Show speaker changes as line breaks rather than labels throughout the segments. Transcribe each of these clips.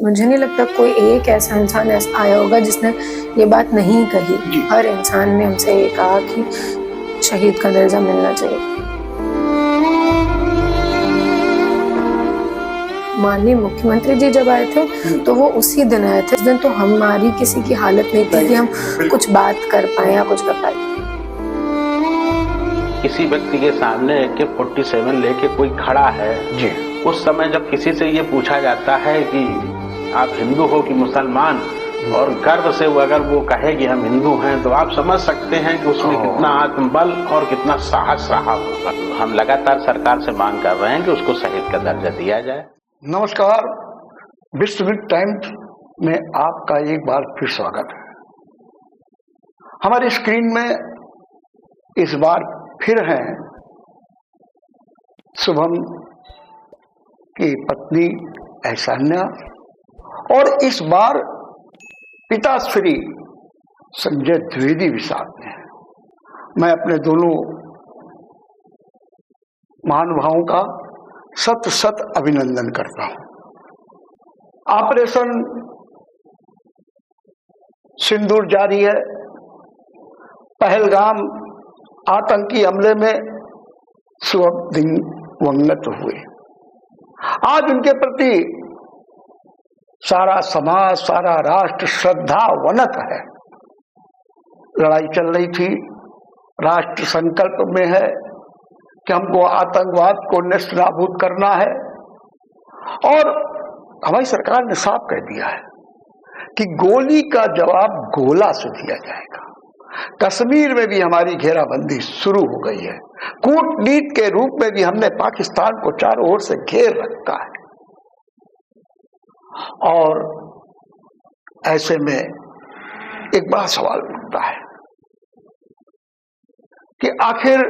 मुझे नहीं लगता कोई एक ऐसा इंसान ऐसा आया होगा जिसने ये बात नहीं कही। हर इंसान ने हमसे ये कहा कि शहीद का दर्जा मिलना चाहिए। माननीय मुख्यमंत्री जी जब आए थे तो वो उसी दिन आए थे। उस दिन तो हमारी किसी की हालत नहीं थी कि हम कुछ बात कर पाए या कुछ कर पाए।
किसी व्यक्ति के सामने AK-47 लेके कोई खड़ा है जी, उस समय जब किसी से ये पूछा जाता है कि आप हिंदू हो कि मुसलमान, और गर्व से वो अगर वो कहे कि हम हिंदू हैं, तो आप समझ सकते हैं कि उसमें कितना आत्मबल और कितना साहस रहा होगा। हम लगातार सरकार से मांग कर रहे हैं कि उसको शहीद का दर्जा दिया जाए।
नमस्कार, विश्वविद टाइम्स में आपका एक बार फिर स्वागत है। हमारी स्क्रीन में इस बार फिर हैं शुभम की पत्नी ऐशान्या, और इस बार पिता श्री संजय द्विवेदी भी साथ में हैं। मैं अपने दोनों महानुभावों का सत सत अभिनंदन करता हूं। ऑपरेशन सिंदूर जारी है। पहलगाम आतंकी हमले में शुभ दिवंगत हुए। आज उनके प्रति सारा समाज, सारा राष्ट्र श्रद्धावनत है। लड़ाई चल रही थी, राष्ट्र संकल्प में है कि हमको आतंकवाद को नेस्तनाबूद करना है, और हमारी सरकार ने साफ कह दिया है कि गोली का जवाब गोला से दिया जाएगा। कश्मीर में भी हमारी घेराबंदी शुरू हो गई है। कूटनीति के रूप में भी हमने पाकिस्तान को चारों ओर से घेर रखा है। और ऐसे में एक बड़ा सवाल उठता है कि आखिर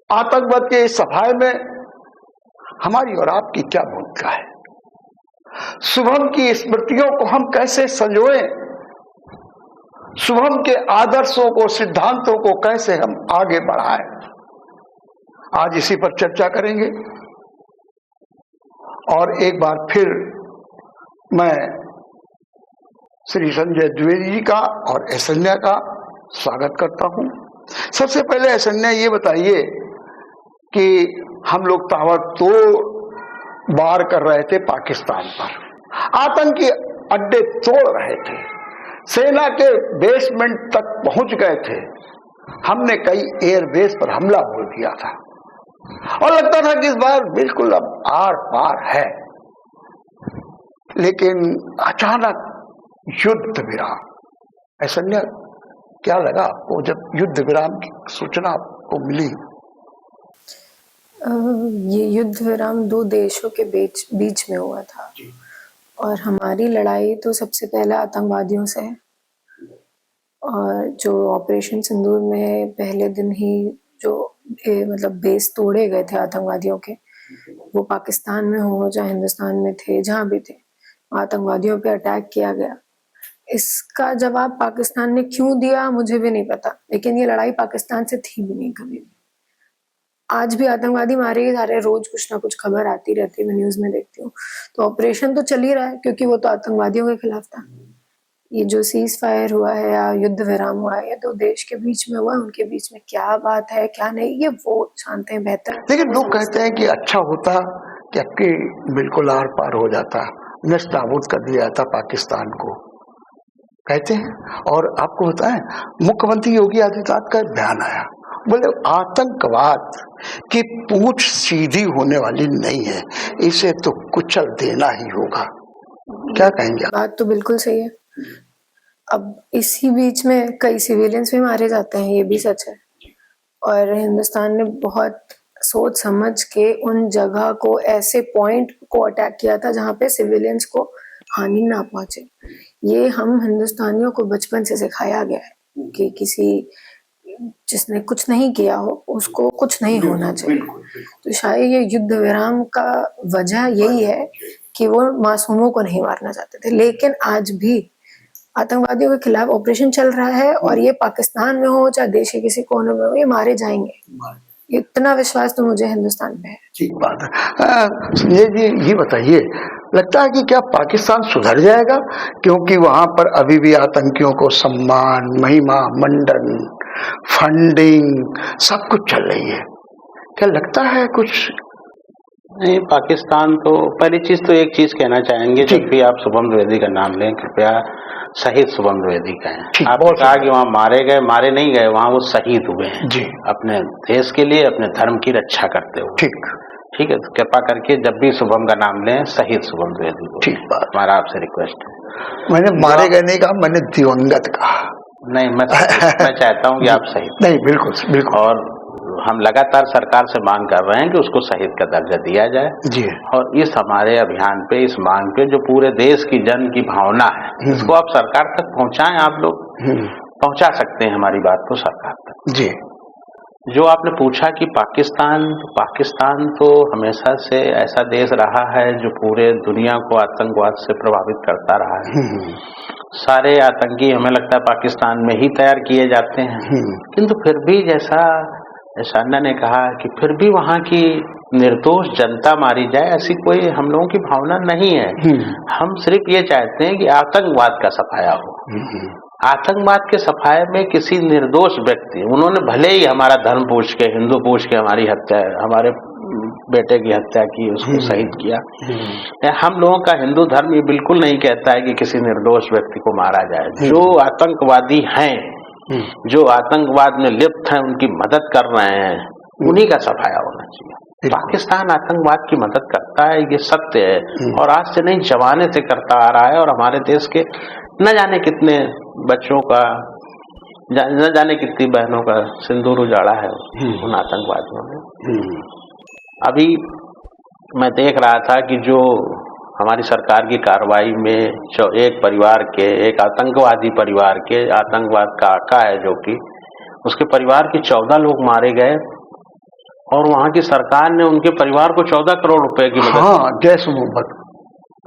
आतंकवाद के इस सफाए में हमारी और आपकी क्या भूमिका है। शुभम की स्मृतियों को हम कैसे संजोएं, शुभम के आदर्शों को, सिद्धांतों को कैसे हम आगे बढ़ाएं, आज इसी पर चर्चा करेंगे। और एक बार फिर मैं श्री संजय द्विवेदी जी का और ऐशान्या का स्वागत करता हूं। सबसे पहले ऐशान्या ये बताइए कि हम लोग ताबड़तोड़ वार कर रहे थे पाकिस्तान पर, आतंकी अड्डे तोड़ रहे थे, सेना के बेसमेंट तक पहुंच गए थे। हमने कई एयरबेस पर हमला बोल दिया था और लगता था कि इस बार बिल्कुल अब आर पार है। लेकिन अचानक युद्ध विराम। ऐशान्या, क्या लगा आपको जब युद्ध विराम की सूचना आपको मिली?
ये युद्ध विराम दो देशों के बीच में हुआ था, और हमारी लड़ाई तो सबसे पहले आतंकवादियों से है। और जो ऑपरेशन सिंदूर में पहले दिन ही जो मतलब बेस तोड़े गए थे आतंकवादियों के, वो पाकिस्तान में हो चाहे हिंदुस्तान में थे, जहां भी थे, आतंकवादियों पे अटैक किया गया। इसका जवाब पाकिस्तान ने क्यों दिया मुझे भी नहीं पता, लेकिन ये लड़ाई पाकिस्तान से थी भी नहीं कभी भी। आज भी आतंकवादी मारे जा रहे, रोज कुछ ना कुछ खबर आती रहती है, मैं न्यूज में देखती हूँ। तो ऑपरेशन तो चल ही रहा है, क्योंकि वो तो आतंकवादियों के खिलाफ था। ये जो सीज फायर हुआ है या युद्ध विराम हुआ है, ये दो देश के बीच में हुआ है। उनके बीच में क्या बात है क्या नहीं, ये वो जानते हैं बेहतर।
लेकिन लोग कहते हैं कि अच्छा होता कि आपकी बिल्कुल आर पार हो जाता, नेस्तनाबूद कर दिया जाता पाकिस्तान को, कहते हैं। और आपको होता है, मुख्यमंत्री योगी आदित्यनाथ का बयान आया, बोले आतंकवाद की पूंछ सीधी होने वाली नहीं है, इसे तो कुचल देना ही होगा। क्या कहेंगे?
बात तो बिल्कुल सही है। अब इसी बीच में कई सिविलियंस भी मारे जाते हैं, ये भी सच है। और हिंदुस्तान ने बहुत सोच समझ के उन जगह को, ऐसे पॉइंट को अटैक किया था जहां पे सिविलियंस को हानि ना पहुंचे। ये हम हिंदुस्तानियों को बचपन से सिखाया गया है कि किसी जिसने कुछ नहीं किया हो उसको कुछ नहीं होना चाहिए। तो शायद ये युद्ध विराम का वजह यही है कि वो मासूमों को नहीं मारना चाहते थे। लेकिन आज भी आतंकवादियों के खिलाफ ऑपरेशन चल रहा है, और ये पाकिस्तान में हो चाहे देश के किसी कोने में हो, ये मारे जाएंगे। इतना विश्वास तो मुझे हिंदुस्तान पे है।
ठीक बात है। संजय जी ये बताइए, लगता है कि क्या पाकिस्तान सुधर जाएगा, क्योंकि वहां पर अभी भी आतंकियों को सम्मान, महिमा, मंडन, फंडिंग सब कुछ चल रही है, क्या लगता है कुछ?
नहीं, पाकिस्तान तो पहली चीज तो एक चीज कहना चाहेंगे, जब भी आप शुभम द्विवेदी का नाम लें कृपया शहीद शुभम द्विवेदी कहें। आपने कहा कि वहाँ मारे गए, मारे नहीं गए, वहाँ वो शहीद हुए हैं
जी,
अपने देश के लिए, अपने धर्म की रक्षा करते हुए। ठीक है, तो कृपा करके जब भी शुभम का नाम लें शहीद शुभम द्विवेदी को।
ठीक बात,
हमारा आपसे रिक्वेस्ट है।
मैंने मारे गए नहीं कहा, मैंने दिवंगत कहा।
नहीं, मैं चाहता हूँ कि आप शहीद।
नहीं, बिल्कुल बिल्कुल।
और हम लगातार सरकार से मांग कर रहे हैं कि उसको शहीद का दर्जा दिया जाए
जी।
और इस हमारे अभियान पे, इस मांग पे जो पूरे देश की जन की भावना है इसको आप सरकार तक पहुंचाएं। आप लोग पहुंचा सकते हैं हमारी बात को सरकार तक।
जी।
जो आपने पूछा कि पाकिस्तान तो हमेशा से ऐसा देश रहा है जो पूरे दुनिया को आतंकवाद से प्रभावित करता रहा है। सारे आतंकी हमें लगता है पाकिस्तान में ही तैयार किए जाते हैं, किंतु फिर भी जैसा अन्ना ने कहा कि फिर भी वहाँ की निर्दोष जनता मारी जाए, ऐसी कोई हम लोगों की भावना नहीं है। हम सिर्फ ये चाहते हैं कि आतंकवाद का सफाया हो। आतंकवाद के सफाए में किसी निर्दोष व्यक्ति, उन्होंने भले ही हमारा धर्म पूछ के, हिंदू पूछ के हमारी हत्या, हमारे बेटे की हत्या की, उसको शहीद किया। हम लोगों का हिंदू धर्म ये बिल्कुल नहीं कहता है कि किसी निर्दोष व्यक्ति को मारा जाए। जो आतंकवादी हैं, जो आतंकवाद में लिप्त हैं, उनकी मदद कर रहे हैं, उन्हीं का सफाया होना चाहिए। पाकिस्तान आतंकवाद की मदद करता है, ये सत्य है, और आज से नहीं जमाने से करता आ रहा है। और हमारे देश के न जाने कितने बच्चों का, न जाने कितनी बहनों का सिंदूर उजाड़ा है उन आतंकवादियों ने। अभी मैं देख रहा था कि जो हमारी सरकार की कार्रवाई में एक परिवार के, एक आतंकवादी परिवार के, आतंकवाद का आका है जो कि, उसके परिवार के 14 लोग मारे गए और वहाँ की सरकार ने उनके परिवार को 14 करोड़ रुपए की मदद।
हाँ, जैश मोहब्बत।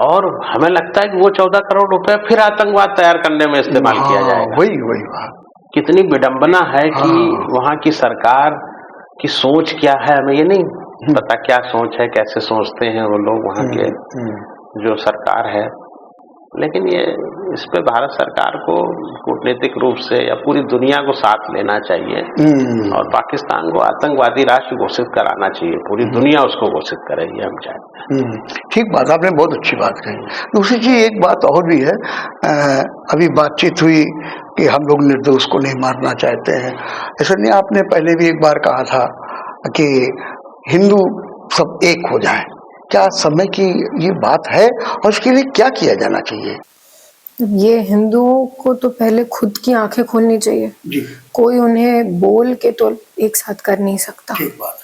और हमें लगता है कि वो 14 करोड़ रुपए फिर आतंकवाद तैयार करने में इस्तेमाल किया जाएगा।
वही बात।
कितनी विडंबना है कि वहाँ की सरकार की सोच क्या है, हमें ये नहीं पता क्या सोच है, कैसे सोचते हैं वो लोग वहाँ के जो सरकार है। लेकिन ये इस पे भारत सरकार को कूटनीतिक रूप से या पूरी दुनिया को साथ लेना चाहिए और पाकिस्तान को आतंकवादी राष्ट्र घोषित कराना चाहिए। पूरी दुनिया उसको घोषित करे, ये हम चाहते हैं।
ठीक बात, आपने बहुत अच्छी बात कही। दूसरी चीज एक बात और भी है, अभी बातचीत हुई कि हम लोग निर्दोष को नहीं मारना चाहते हैं। ऐसा नहीं, आपने पहले भी एक बार कहा था कि हिंदू सब एक हो जाए, क्या समय की ये बात है और उसके लिए क्या किया जाना चाहिए?
ये हिंदुओं को तो पहले खुद की आंखें खोलनी चाहिए जी। कोई उन्हें बोल के तो एक साथ कर नहीं सकता। ठीक बात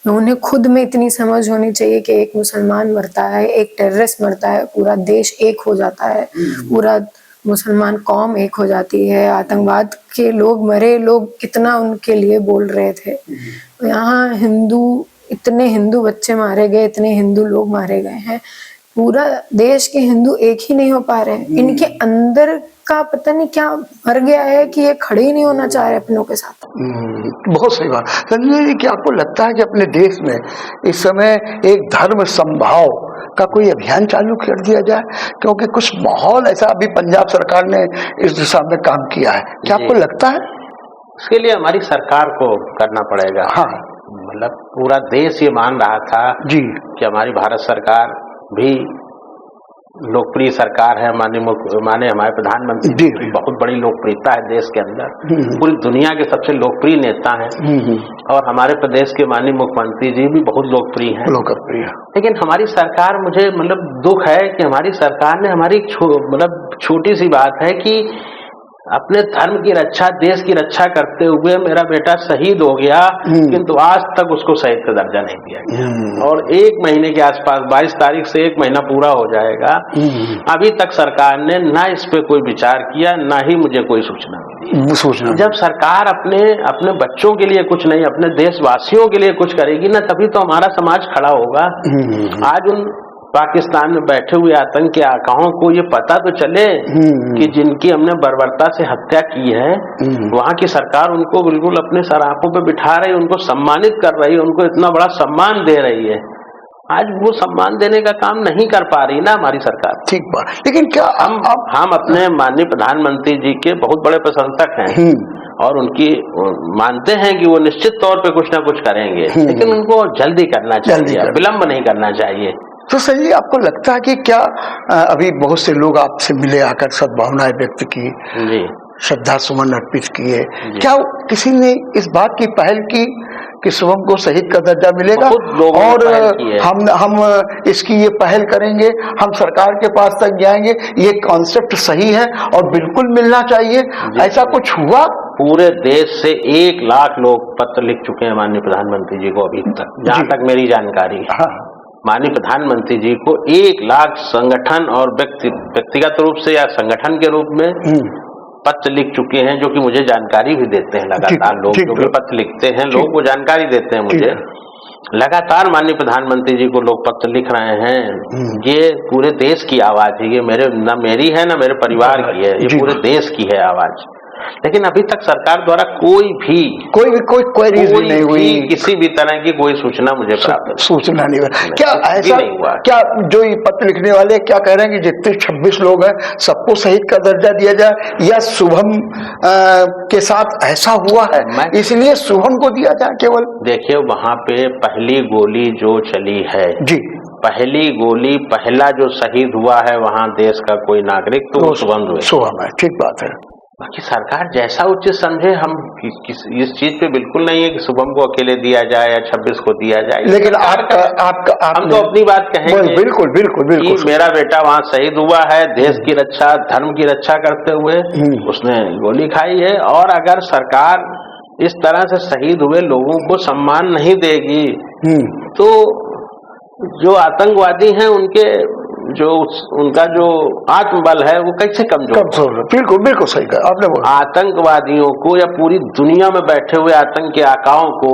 है। उन्हें खुद में इतनी समझ होनी चाहिए कि एक मुसलमान मरता है, एक टेररिस्ट मरता है, पूरा देश एक हो जाता है, पूरा मुसलमान कौम एक हो जाती है। आतंकवाद के लोग मरे, लोग कितना उनके लिए बोल रहे थे। यहाँ इतने हिंदू बच्चे मारे गए, इतने हिंदू लोग मारे गए हैं, पूरा देश के हिंदू एक ही नहीं हो पा रहे हैं। इनके अंदर का पता नहीं क्या मर गया है कि ये खड़े ही नहीं होना चाह रहे अपनों के साथ।
बहुत सही बात। संजय जी, क्या आपको लगता है कि अपने देश में इस समय एक धर्म समभाव का कोई अभियान चालू कर दिया जाए? क्योंकि कुछ माहौल ऐसा अभी पंजाब सरकार ने इस दिशा में काम किया है, क्या आपको लगता है?
इसके लिए हमारी सरकार को करना पड़ेगा।
हाँ,
मतलब पूरा देश ये मान रहा था जी कि हमारी भारत सरकार भी लोकप्रिय सरकार है। माने हमारे प्रधानमंत्री जी बहुत बड़ी लोकप्रियता है देश के अंदर, पूरी दुनिया के सबसे लोकप्रिय नेता हैं। और हमारे प्रदेश के माननीय मुख्यमंत्री जी भी बहुत लोकप्रिय हैं। लेकिन हमारी सरकार, मुझे मतलब दुख है कि हमारी सरकार ने हमारी छोटी सी बात है कि अपने धर्म की रक्षा, देश की रक्षा करते हुए मेरा बेटा शहीद हो गया, किंतु आज तक उसको शहीद का दर्जा नहीं दिया गया। और 1 महीने के आसपास, 22 तारीख से 1 महीना पूरा हो जाएगा, अभी तक सरकार ने ना इस पे कोई विचार किया, ना ही मुझे कोई सूचना मिली। जब सरकार अपने बच्चों के लिए कुछ नहीं, अपने देशवासियों के लिए कुछ करेगी ना, तभी तो हमारा समाज खड़ा होगा। आज उन पाकिस्तान में बैठे हुए आतंकी आकाओं को ये पता तो चले कि जिनकी हमने बर्बरता से हत्या की है, वहाँ की सरकार उनको बिल्कुल अपने सरापों पे बिठा रही है, उनको सम्मानित कर रही है, उनको इतना बड़ा सम्मान दे रही है। आज वो सम्मान देने का काम नहीं कर पा रही ना हमारी सरकार।
ठीक बात, लेकिन क्या
हम अपने माननीय प्रधानमंत्री जी के बहुत बड़े प्रशंसक हैं और उनकी मानते हैं कि वो निश्चित तौर पे कुछ ना कुछ करेंगे, लेकिन उनको जल्दी करना चाहिए, विलंब नहीं करना चाहिए।
तो सही, आपको लगता है कि क्या अभी बहुत से लोग आपसे मिले, आकर सद्भावनाएं व्यक्त की,
जी,
श्रद्धा सुमन अर्पित किए, क्या किसी ने इस बात की पहल की कि शुभम को शहीद का दर्जा मिलेगा और हम इसकी ये पहल करेंगे, हम सरकार के पास तक जाएंगे, ये कॉन्सेप्ट सही है और बिल्कुल मिलना चाहिए, ऐसा कुछ हुआ?
पूरे देश से 1 लाख लोग पत्र लिख चुके हैं माननीय प्रधानमंत्री जी को अभी तक, जहाँ तक मेरी जानकारी है।
हाँ।
माननीय प्रधानमंत्री जी को 1 लाख संगठन और व्यक्तिगत रूप से या संगठन के रूप में पत्र लिख चुके हैं, जो कि मुझे जानकारी भी देते हैं लगातार। लोग जो भी पत्र लिखते हैं, लोग वो जानकारी देते हैं मुझे। लगातार माननीय प्रधानमंत्री जी को लोग पत्र लिख रहे हैं। ये पूरे देश की आवाज है, ये न मेरी है न मेरे परिवार की है, ये पूरे देश की है आवाज। लेकिन अभी तक सरकार द्वारा कोई क्वेरीज नहीं हुई, किसी भी तरह की कोई सूचना मुझे प्राप्त
सूचना नहीं हुआ। क्या ऐसा नहीं हुआ? क्या जो ये पत्र लिखने वाले क्या कह रहे हैं कि जितने 26 लोग हैं सबको शहीद का दर्जा दिया जाए, या शुभम के साथ ऐसा हुआ है इसलिए शुभम को दिया जाए केवल?
देखिए, वहाँ पे पहली गोली जो चली है जी, पहली गोली, पहला जो शहीद हुआ है वहाँ देश का कोई नागरिक, तो शुभम है।
ठीक बात है।
बाकी सरकार जैसा उचित समझे, हम इस चीज पे बिल्कुल नहीं है कि शुभम को अकेले दिया जाए या 26 को दिया जाए।
लेकिन आपका
हम तो अपनी बात कहेंगे,
बिल्कुल
कि मेरा बेटा वहाँ शहीद हुआ है, देश की रक्षा, धर्म की रक्षा करते हुए उसने गोली खाई है। और अगर सरकार इस तरह से शहीद हुए लोगों को सम्मान नहीं देगी तो जो आतंकवादी हैं उनका जो आत्मबल है वो कैसे कमजोर?
बिल्कुल सही कहा आपने बोला।
आतंकवादियों को या पूरी दुनिया में बैठे हुए आतंकी आकाओं को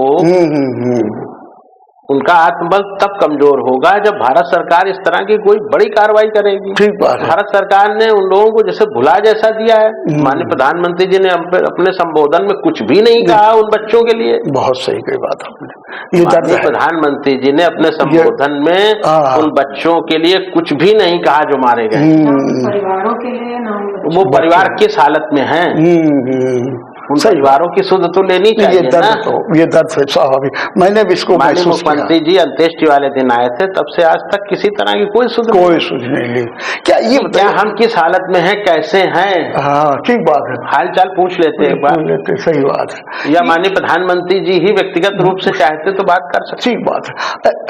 उनका आत्मबल तब कमजोर होगा जब भारत सरकार इस तरह की कोई बड़ी कार्रवाई करेगी।
ठीक बात है।
भारत सरकार ने उन लोगों को जैसे भुला जैसा दिया है। माननीय प्रधानमंत्री जी ने अपने संबोधन में कुछ भी नहीं कहा उन बच्चों के लिए।
बहुत सही कही बात आपने।
माननीय प्रधानमंत्री जी ने अपने संबोधन में उन बच्चों के लिए कुछ भी नहीं कहा जो मारे गए।
परिवारों के लिए
वो परिवार किस हालत में है, उन परिवारों की सुध तो लेनी चाहिए।
ये दर्द है स्वाभाविक। मैंने भी इसको महसूस किया।
मुख्यमंत्री जी अंत्येष्टि वाले दिन आए थे, तब से आज तक किसी तरह की कोई सुध
नहीं ली। क्या
हम किस हालत में हैं, कैसे हैं?
हाँ, ठीक बात है।
हाल चाल पूछ लेते एक बार।
सही बात है।
या माननीय प्रधानमंत्री जी ही व्यक्तिगत रूप से चाहते तो बात कर सकते।
ठीक बात है।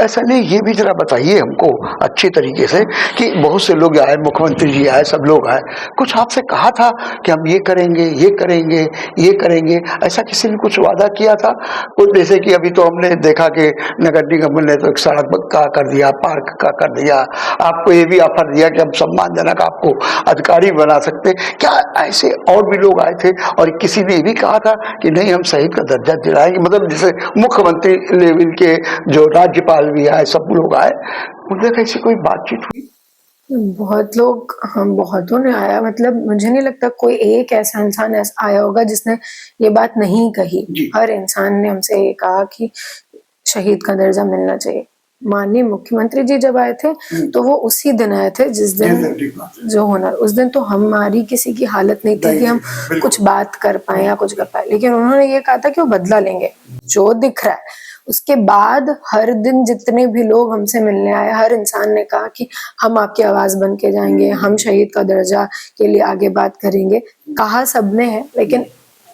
ऐसा नहीं, ये भी जरा बताइए हमको अच्छी तरीके से कि बहुत से लोग आए, मुख्यमंत्री जी आए, सब लोग आए, कुछ आपसे कहा था कि हम ये करेंगे, ये करेंगे, ऐसा किसी ने कुछ वादा किया था? कुछ जैसे कि अभी तो हमने देखा कि नगर निगम ने तो एक सड़क का कर दिया, पार्क का कर दिया, आपको ये भी ऑफर दिया कि हम सम्मानजनक आपको अधिकारी बना सकते। क्या ऐसे और भी लोग आए थे और किसी ने भी कहा था कि नहीं हम शहीद का दर्जा दिलाएंगे? मतलब जैसे मुख्यमंत्री लेवल के जो राज्यपाल भी आए, सब लोग आए, उनसे कैसी कोई बातचीत हुई?
बहुत लोग, हम बहुतों ने आया, मतलब मुझे नहीं लगता कोई एक ऐसा इंसान आया होगा जिसने ये बात नहीं कही। हर इंसान ने हमसे ये कहा कि शहीद का दर्जा मिलना चाहिए। माननीय मुख्यमंत्री जी जब आए थे तो वो उसी दिन आए थे जिस दिन जो होना, उस दिन तो हमारी किसी की हालत नहीं थी कि हम कुछ बात कर पाए या कुछ कर पाए, लेकिन उन्होंने ये कहा था कि वो बदला लेंगे जो दिख रहा है। उसके बाद हर दिन जितने भी लोग हमसे मिलने आए, हर इंसान ने कहा कि हम आपकी आवाज बन के जाएंगे, हम शहीद का दर्जा के लिए आगे बात करेंगे। कहा सबने है, लेकिन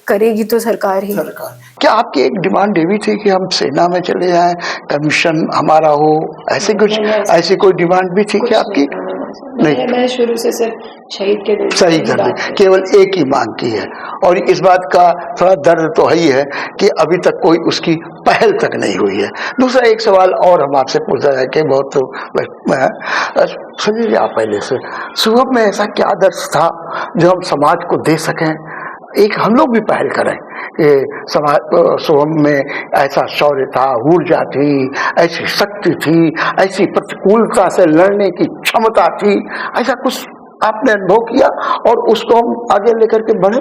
करेगी तो सरकार ही।
क्या आपकी एक डिमांड ये भी थी कि हम सेना में चले जाएं, कमीशन हमारा हो, ऐसे कुछ, ऐसी कोई डिमांड भी थी क्या आपकी?
नहीं, मैं शुरू से सिर्फ शहीद के दर्जे
सही कर दी, केवल एक ही मांग की है। और इस बात का थोड़ा दर्द तो है ही है कि अभी तक कोई उसकी पहल तक नहीं हुई है। दूसरा एक सवाल और हम आपसे पूछा जाए कि बहुत सुनिए आप पहले से, शुभम में ऐसा क्या आदर्श था जो हम समाज को दे सकें, एक हम लोग भी पहल करें कि समाज शुभम में ऐसा शौर्य था, ऊर्जा थी, ऐसी शक्ति थी, ऐसी प्रतिकूलता से लड़ने की क्षमता थी, ऐसा कुछ आपने अनुभव किया और उसको हम आगे लेकर के बढ़े?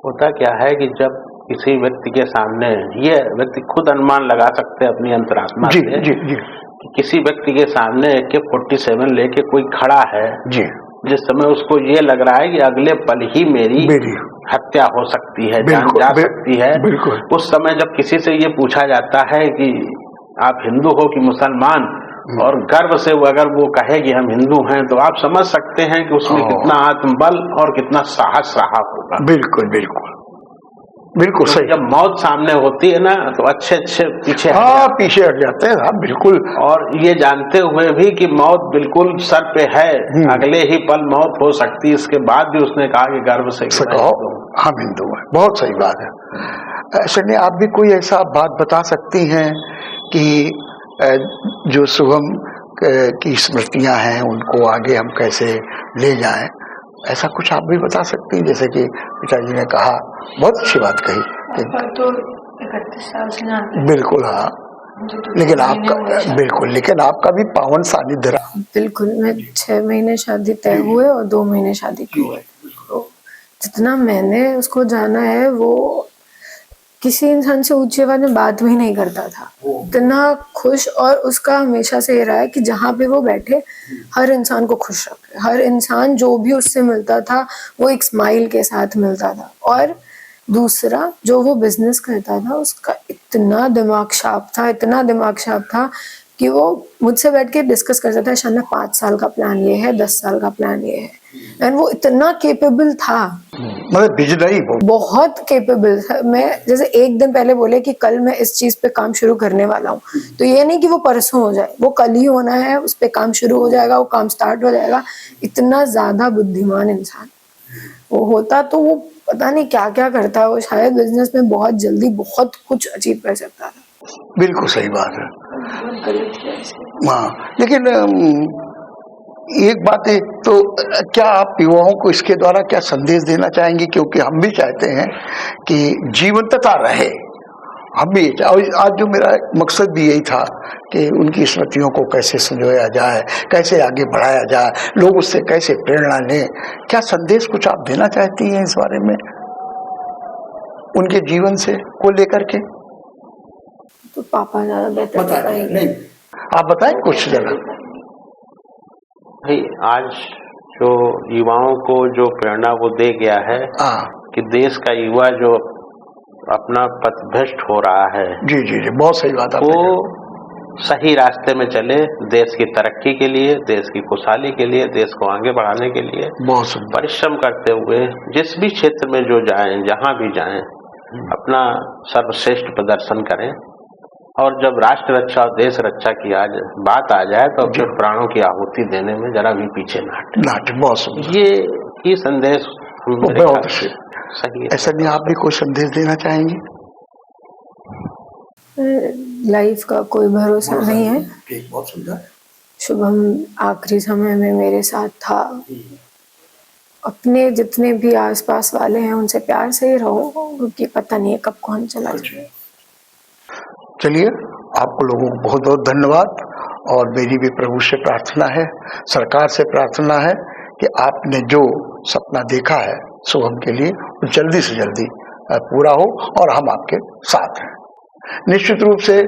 होता क्या है कि जब किसी व्यक्ति के सामने, ये व्यक्ति खुद अनुमान लगा सकते हैं अपनी अंतरात्मा
जी,
से
जी, जी।
कि किसी व्यक्ति के सामने AK-47 लेके कोई खड़ा है,
जी,
जिस समय उसको ये लग रहा है कि अगले पल ही मेरी हत्या हो सकती है, जान जा सकती है,
बिल्कुल।
उस समय जब किसी से ये पूछा जाता है कि आप हिंदू हो कि मुसलमान, और गर्व से वो अगर वो कहे कि हम हिंदू हैं, तो आप समझ सकते हैं कि उसमें कितना आत्मबल और कितना साहस रहा होगा।
बिल्कुल बिल्कुल बिल्कुल सही।
जब मौत सामने होती है ना, तो अच्छे पीछे
पीछे हट जाते हैं। हाँ बिल्कुल।
और ये जानते हुए भी कि मौत बिल्कुल सर पे है, अगले ही पल मौत हो सकती है, इसके बाद भी उसने कहा कि गर्व से
कहो हम हिंदू हैं। बहुत सही बात है। शनि, आप भी कोई ऐसा बात बता सकती हैं कि जो शुभम की स्मृतियां हैं उनको आगे हम कैसे ले जाएं? ऐसा कुछ आप भी बता सकती हैं? जैसे कि पिताजी ने कहा, बहुत अच्छी बात कही कि
तो 31 साल से जानते हैं।
बिल्कुल, हाँ, लेकिन आपका बिल्कुल, लेकिन आपका भी पावन सानिध्य रहा।
बिल्कुल, मैं 6 महीने शादी तय हुए और 2 महीने शादी के हुए। तो जितना मैंने उसको जाना है, वो किसी इंसान से ऊंची आवाज में बात भी नहीं करता था, इतना खुश। और उसका हमेशा से ये रहा है कि जहाँ पे वो बैठे हर इंसान को खुश रखे, हर इंसान जो भी उससे मिलता था वो एक स्माइल के साथ मिलता था। और दूसरा, जो वो बिजनेस करता था उसका इतना दिमाग शार्प था, इतना दिमाग शार्प था कि वो मुझसे बैठ के डिस्कस करता था, शाना 5 साल का प्लान ये है, 10 साल का प्लान ये है। एंड वो इतना केपेबल था,
मतलब बिजनरी,
बहुत केपेबल था। मैं जैसे एक दिन पहले बोले कि कल मैं इस चीज पे काम शुरू करने वाला हूँ, तो ये नहीं कि वो परसों हो जाए, वो कल ही होना है, उस पे काम शुरू हो जाएगा, वो काम स्टार्ट हो जाएगा। इतना ज्यादा बुद्धिमान इंसान वो होता तो वो पता नहीं क्या क्या करता, वो शायद बिजनेस में बहुत जल्दी बहुत कुछ अचीव कर सकता था।
बिल्कुल सही बात है। हाँ, लेकिन एक बात है, तो क्या आप युवाओं को इसके द्वारा क्या संदेश देना चाहेंगे? क्योंकि हम भी चाहते हैं कि जीवंतता रहे, हम भी। आज जो मेरा मकसद भी यही था कि उनकी स्मृतियों को कैसे संजोया जाए, कैसे आगे बढ़ाया जाए, लोग उससे कैसे प्रेरणा लें। क्या संदेश कुछ आप देना चाहती हैं इस बारे में, उनके जीवन से को लेकर के?
तो पापा ज्यादा बेहतर बताएंगे।
आप बताएं कुछ जरा।
भाई, आज जो युवाओं को जो प्रेरणा वो दे गया है कि देश का युवा जो अपना पथभ्रष्ट हो रहा है,
जी जी जी, बहुत सही बात,
वो सही रास्ते में चले, देश की तरक्की के लिए, देश की खुशहाली के लिए, देश को आगे बढ़ाने के लिए
बहुत
परिश्रम करते हुए जिस भी क्षेत्र में जो जाएं, जहां भी जाएं, अपना सर्वश्रेष्ठ प्रदर्शन करें। और जब राष्ट्र रक्षा और देश रक्षा की आज बात आ जाए तो अपने प्राणों की आहुति देने में जरा भी पीछे ना हटे।
बहुत सुंदर,
ये संदेश
बहुत
सही है।
ऐसा नहीं, आप भी कोई संदेश देना चाहेंगे?
लाइफ का कोई भरोसा नहीं है।
बहुत सुंदर।
शुभम आखिरी समय में मेरे साथ था। अपने जितने भी आसपास वाले हैं उनसे प्यार से ही रहो, क्योंकि पता नहीं है कब कौन चला जाए।
चलिए, आपको लोगों को बहुत बहुत धन्यवाद। और मेरी भी प्रभु से प्रार्थना है, सरकार से प्रार्थना है कि आपने जो सपना देखा है शुभम के लिए, वो जल्दी से जल्दी पूरा हो, और हम आपके साथ हैं। निश्चित रूप से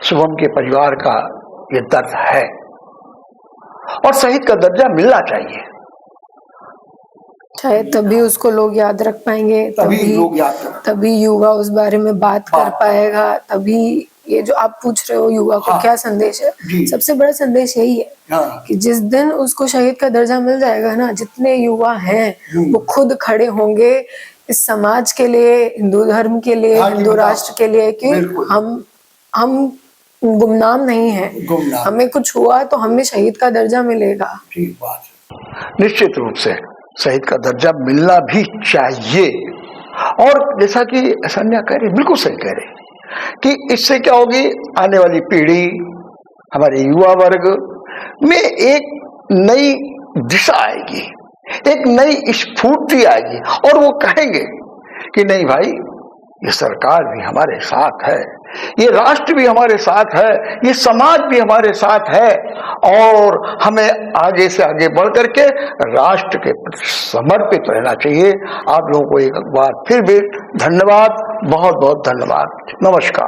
शुभम के परिवार का ये दर्द है, और शहीद का दर्जा मिलना चाहिए।
शायद तभी उसको लोग याद रख पाएंगे, तभी युवा उस बारे में बात कर पाएगा। तभी ये जो आप पूछ रहे हो युवा को क्या संदेश है, सबसे बड़ा संदेश यही है कि जिस दिन उसको शहीद का दर्जा मिल जाएगा ना, जितने युवा हैं वो खुद खड़े होंगे इस समाज के लिए, हिंदू धर्म के लिए, हिंदू राष्ट्र के लिए, कि हम गुमनाम नहीं है। हमें कुछ हुआ तो हमें शहीद का दर्जा मिलेगा।
ठीक बात है। निश्चित रूप से शहीद का दर्जा मिलना भी चाहिए। और जैसा कि संध्या कह रही, बिल्कुल सही कह रही, कि इससे क्या होगी, आने वाली पीढ़ी, हमारे युवा वर्ग में एक नई दिशा आएगी, एक नई स्फूर्ति आएगी, और वो कहेंगे कि कि नहीं भाई, ये सरकार भी हमारे साथ है, ये राष्ट्र भी हमारे साथ है, ये समाज भी हमारे साथ है, और हमें आगे से आगे बढ़ करके राष्ट्र के प्रति समर्पित रहना चाहिए। आप लोगों को एक बार फिर भी धन्यवाद, बहुत बहुत धन्यवाद, नमस्कार।